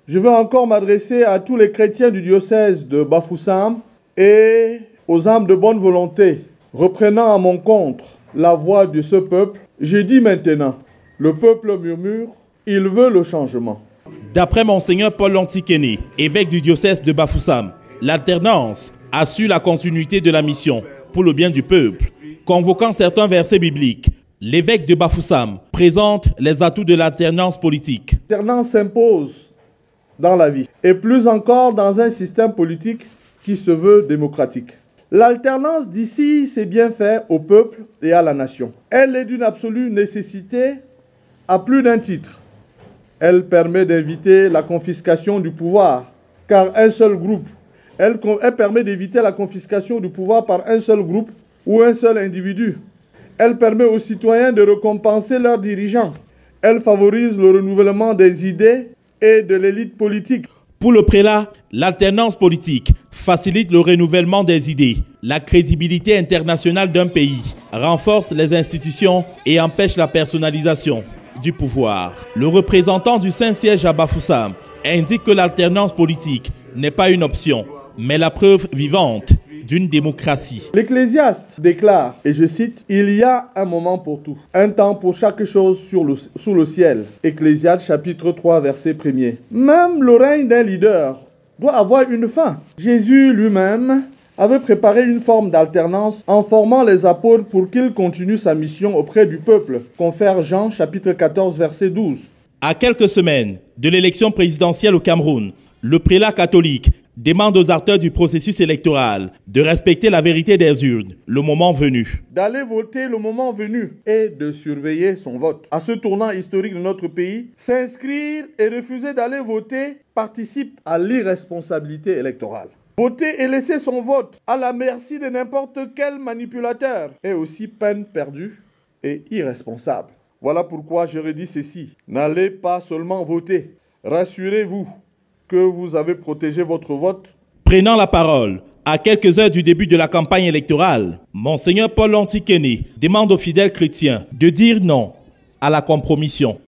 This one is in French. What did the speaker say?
Je veux encore m'adresser à tous les chrétiens du diocèse de Bafoussam et aux âmes de bonne volonté, reprenant à mon compte la voix de ce peuple. Je dis maintenant, le peuple murmure, il veut le changement. D'après Monseigneur Paul Lontikene, évêque du diocèse de Bafoussam, l'alternance assure la continuité de la mission pour le bien du peuple. Convoquant certains versets bibliques, l'évêque de Bafoussam présente les atouts de l'alternance politique. L'alternance s'impose dans la vie, et plus encore dans un système politique qui se veut démocratique. L'alternance d'ici, c'est bien fait au peuple et à la nation. Elle est d'une absolue nécessité à plus d'un titre. Elle permet d'éviter la confiscation du pouvoir, car un seul groupe. Elle permet d'éviter la confiscation du pouvoir par un seul groupe ou un seul individu. Elle permet aux citoyens de récompenser leurs dirigeants. Elle favorise le renouvellement des idées et de l'élite politique. Pour le prélat, l'alternance politique facilite le renouvellement des idées, la crédibilité internationale d'un pays, renforce les institutions et empêche la personnalisation du pouvoir. Le représentant du Saint-Siège à Bafoussam indique que l'alternance politique n'est pas une option, mais la preuve vivante d'une démocratie. L'Ecclésiaste déclare, et je cite, « Il y a un moment pour tout, un temps pour chaque chose sous le ciel ». Ecclésiaste chapitre 3 verset 1er. Même le règne d'un leader doit avoir une fin. Jésus lui-même avait préparé une forme d'alternance en formant les apôtres pour qu'ils continuent sa mission auprès du peuple. Confère Jean chapitre 14 verset 12. À quelques semaines de l'élection présidentielle au Cameroun, le prélat catholique demande aux acteurs du processus électoral de respecter la vérité des urnes, le moment venu. D'aller voter le moment venu et de surveiller son vote. À ce tournant historique de notre pays, s'inscrire et refuser d'aller voter participe à l'irresponsabilité électorale. Voter et laisser son vote à la merci de n'importe quel manipulateur est aussi peine perdue et irresponsable. Voilà pourquoi je redis ceci. N'allez pas seulement voter. Rassurez-vous que vous avez protégé votre vote. Prenant la parole à quelques heures du début de la campagne électorale, Monseigneur Paul Lontikene demande aux fidèles chrétiens de dire non à la compromission.